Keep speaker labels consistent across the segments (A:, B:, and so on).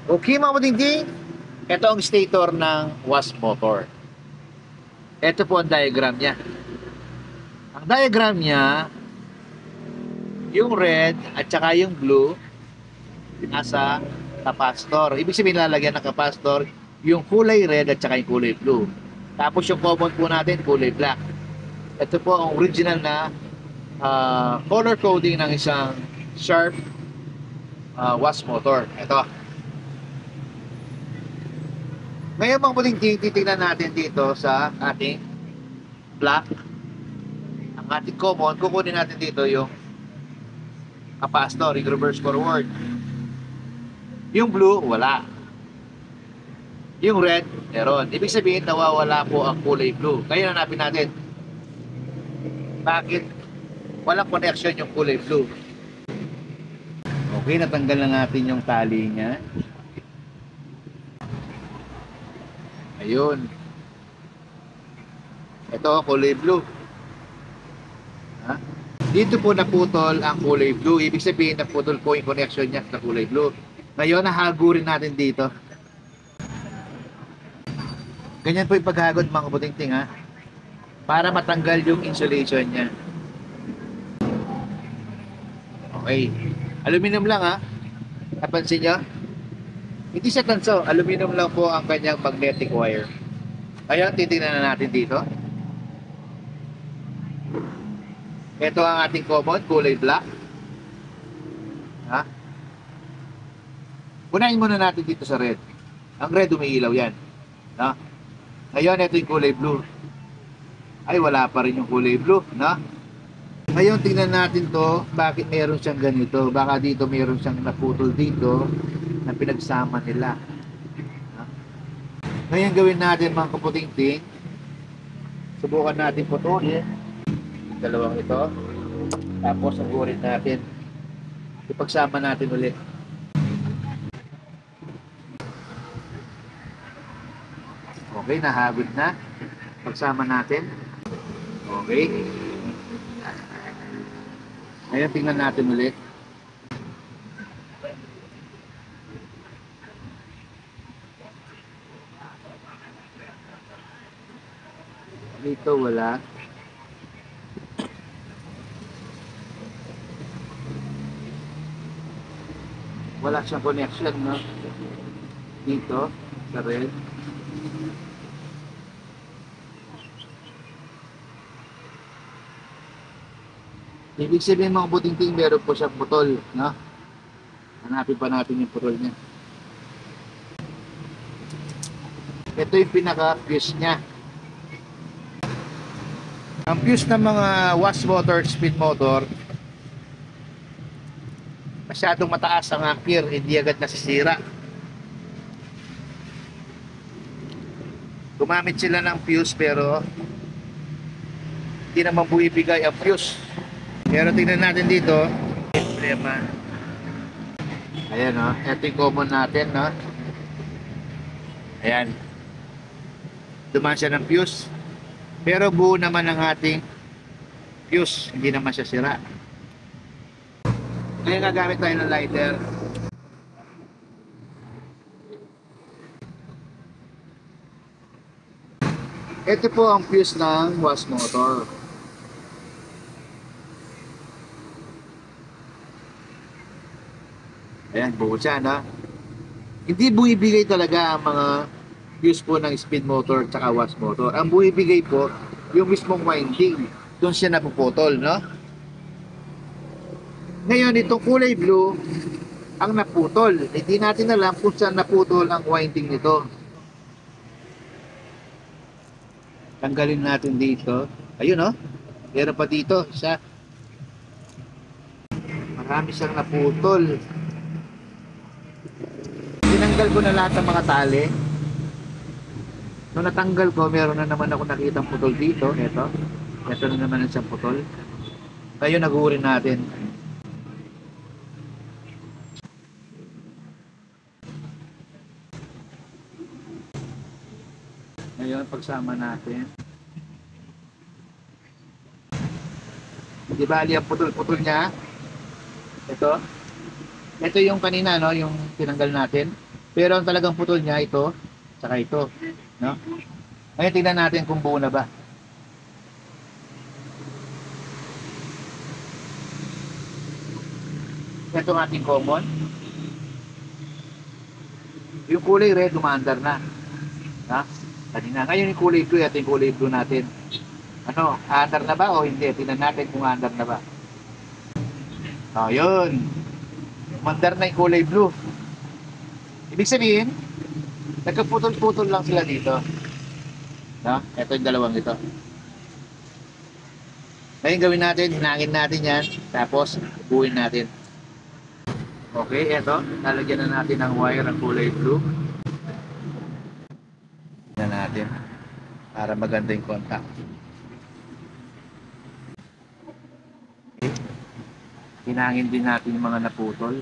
A: Okay mga budingding, ito ang stator ng wasp motor. Ito po ang diagram niya. Ang diagram niya, yung red at saka yung blue nasa capacitor. Ibig sabihin lalagyan ng capacitor yung kulay red at saka yung kulay blue. Tapos yung common po natin kulay black. Ito po ang original na color coding ng isang Sharp wasp motor. Ito. Ngayon mga budingding, titignan natin dito sa ating black. Ang ating common, kukunin natin dito yung capacitor, yung reverse forward. Yung blue, wala. Yung red, meron. Ibig sabihin, nawawala po ang kulay blue. Kaya hanapin natin. Bakit walang connection yung kulay blue? Okay, natanggal na natin yung tali niya. Ayun. Ito, kulay blue. Ha? Dito po naputol ang kulay blue. Ibig sabihin, naputol po yung connection niya sa kulay blue. Ngayon, nahago rin natin dito. Ganyan po yung paghagod mga kabutingting ha. Para matanggal yung insulation niya. Okay. Aluminum lang ha. Napansin nyo? Hindi siya tanso. Aluminum lang po ang kanyang magnetic wire. Ngayon, titignan na natin dito. Ito ang ating common, kulay black. Ha? Unahin muna natin dito sa red. Ang red umiilaw yan. No? Ngayon, ito yung kulay blue. Ay, wala pa rin yung kulay blue. No? Ngayon, tingnan natin to. Bakit meron siyang ganito? Baka dito meron siyang naputol dito na pinagsama nila. No? Ngayon, gawin natin mga kaputing-ting. Subukan natin putulin. Dalawang ito. Tapos, agurin natin. Ipagsama natin ulit. Okay, nahagod na. Pagsama natin. Okay. Ngayon, tingnan natin ulit. Dito, wala. Wala siyang connection, no? Dito, sa red. Ibig sabihin mga buting-ting, meron po siyang putol, no? Hanapin pa natin yung putol niya. Ito yung pinaka-fuse niya. Ang fuse ng mga wasp motor, speed motor, masyadong mataas ang ampere, hindi agad nasisira. Gumamit sila ng fuse pero hindi naman buibigay ang fuse. Pero tingnan natin dito, problema. Ayan o, ito yung common natin, no? Ayan. Dumaan siya ng fuse. Pero buo naman ang ating fuse, hindi naman siya sira. Ngayon gagamit tayo ng lighter. Ito po ang fuse ng wasp motor. Ayan, buo siya, no? Hindi buibigay talaga ang mga fuse po ng speed motor at wasp motor. Ang buibigay po, yung mismong winding. Doon siya napuputol, no? Ngayon, itong kulay blue, ang naputol. Hindi natin alam kung saan naputol ang winding nito. Tanggalin natin dito. Ayun, no? Meron pa dito, isa. Marami siyang naputol. Tinanggal ko na lahat ng mga tali. Nung natanggal ko, meron na naman ako nakitang putol dito. Ito na naman ang isang putol. Ngayon, nagurin natin. Ngayon, pagsama natin. Di bali ang putol-putol niya. Ito yung kanina, no? Yung tinanggal natin. Pero ang talagang putol niya ito, saka ito, no? Ngayon tingnan natin kung buo na ba. Ito ang ating common. Yung kulay red, umaandar na. Ha? Kanina. Ngayon yung kulay blue, ito yung kulay blue natin. Ano, aandar na ba o hindi? Tingnan natin kung aandar na ba. Oh, yun. Umandar na yung kulay blue. Ibig sabihin, nagkaputol-putol lang sila dito. No? Ito yung dalawang ito. Ngayon gawin natin, hinangin natin yan, tapos buuin natin. Okay, eto, lalagyan na natin ng wire ng kulay blue. Tignan natin para maganda yung contact. Okay. Hinangin din natin yung mga naputol.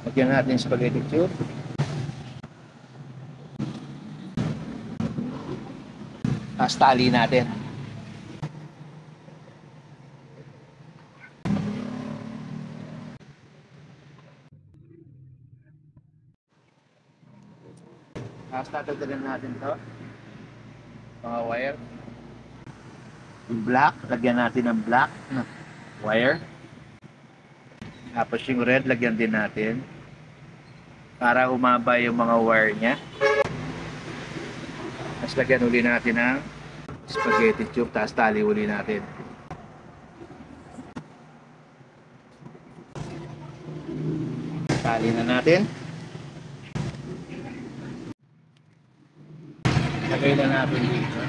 A: Lagyan natin spaghetti tube. Tapos tali natin. Tapos tatagdagan natin ito. Mga wire. Yung black, lagyan natin ng black na wire. Tapos yung red, lagyan din natin. Para umaba yung mga wire niya. Tapos lagyan uli natin ng spaghetti tube. Tapos tali uli natin. Tali na natin. Lagay na natin dito.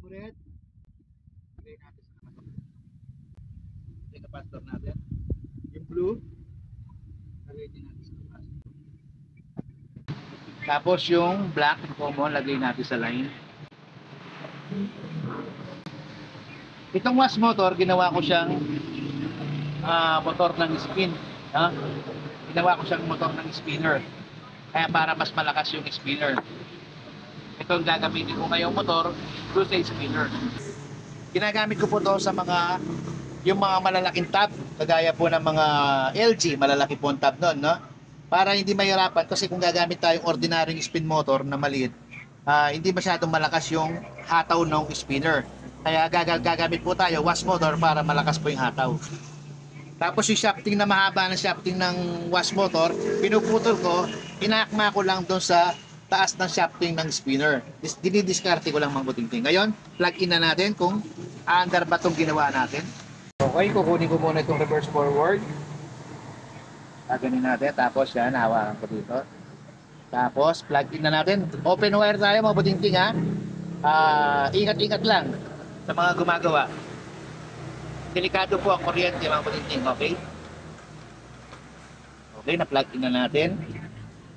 A: Red, lagay natin sa naman. Lagay capacitor natin. Yung blue, lagay din natin sa capacitor. Tapos yung black, yung common, lagay natin sa line. Itong was motor, ginawa ko siyang motor ng spin. Ginawa ko siyang motor ng spinner. Kaya para mas malakas yung spinner. Ito ang gagamitin ko ngayong motor doon sa spinner. Ginagamit ko po to sa yung mga malalaking tab, kagaya po ng mga LG, malalaki po ang tab nun, no? Para hindi mahirapan, kasi kung gagamit tayong ordinaryong spin motor na maliit, hindi masyadong malakas yung hataw ng spinner. Kaya gagamit po tayo was motor para malakas po yung hataw. Tapos yung shafting na mahaba ng shafting ng was motor, pinuputol ko, inakma ko lang doon sa taas ng shafting ng spinner. Dinidiskarte ko lang mga buting-ting. Ngayon, plug in na natin kung aandar ba itong ginawa natin. Okay, kukunin ko muna itong reverse forward. Gaganin natin. Tapos yan, hawakan ko dito. Tapos, plug in na natin. Open wire tayo mga buting-ting, ha. Ingat-ingat lang sa mga gumagawa. Delikado po ang kuryente mga buting-ting, okay? Okay, na-plug in na natin.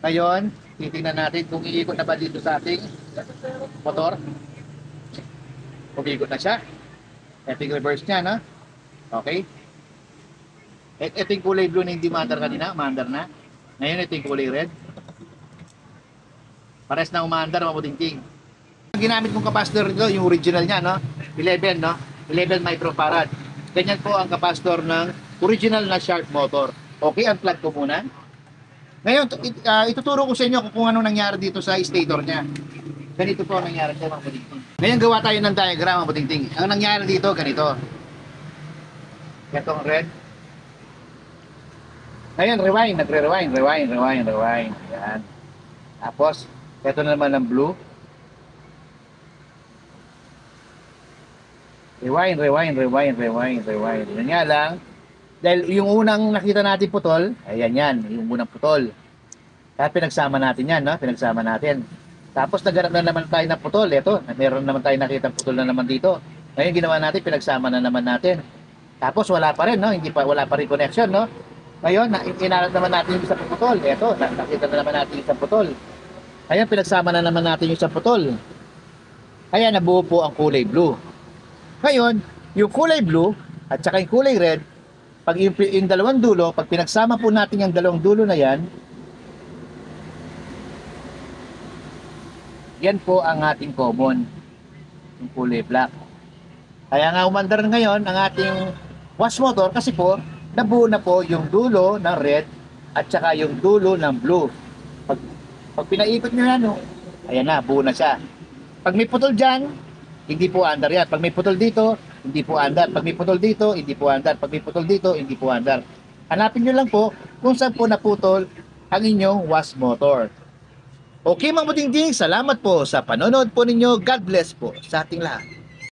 A: Ngayon, titingnan natin kung iikot na ba dito sa ating motor. Kung iikot na siya. Ito yung reverse niya, no? Okay. Ito yung kulay blue na hindi umaandar kanina. Umaandar na. Ngayon, ito yung kulay red. Pares na umaandar, mabuting-ting. Ang ginamit kong capacitor nito, yung original niya, no? 11, no? 11 microfarad. Ganyan po ang capacitor ng original na Sharp motor. Okay, unplug ko muna. Ngayon, ituturo ko sa inyo kung ano nangyari dito sa stator niya. Ganito po ang nangyari dito, mga buting-ting. Ngayon, gawa tayo ng diagram, mga buting-ting. Ang nangyari dito, ganito. Itong red. Ayan, rewind. Nagre-rewind. Rewind. Ayan. Tapos, ito na naman ang blue. Rewind. Yan nga lang. Dahil yung unang nakita natin putol, ayan yan. Yung unang putol. Kaya pinagsama natin yan, no? Pinagsama natin. Tapos naghanap na naman tayo ng putol. Ito, meron naman tayo nakita putol na naman dito. Ngayon ginawa natin, pinagsama na naman natin. Tapos wala pa rin, no? Wala pa rin connection, no? Ngayon, inalat naman natin yung isang putol. Ito, nakita na naman natin yung isang putol. Ayan, pinagsama na naman natin yung isang putol. Ayan, nabuo po ang kulay blue. Ngayon, yung kulay blue at saka yung kulay red, pag yung dalawang dulo, pag pinagsama po natin yung dalawang dulo na yan, yan po ang ating common, yung kulay black. Kaya nga umandar ngayon ang ating wash motor kasi po, nabuo na po yung dulo ng red at saka yung dulo ng blue. Pag pinaikot nyo yan, ayan na, buo na siya. Pag may putol dyan, hindi po andar yan. Pag may putol dito, hindi po andar. Pag may putol dito, hindi po andar. Pag may putol dito, hindi po andar. Hanapin nyo lang po kung saan po naputol ang inyong wash motor. Okay mga budingding, salamat po sa panonood po ninyo. God bless po sa ating lahat.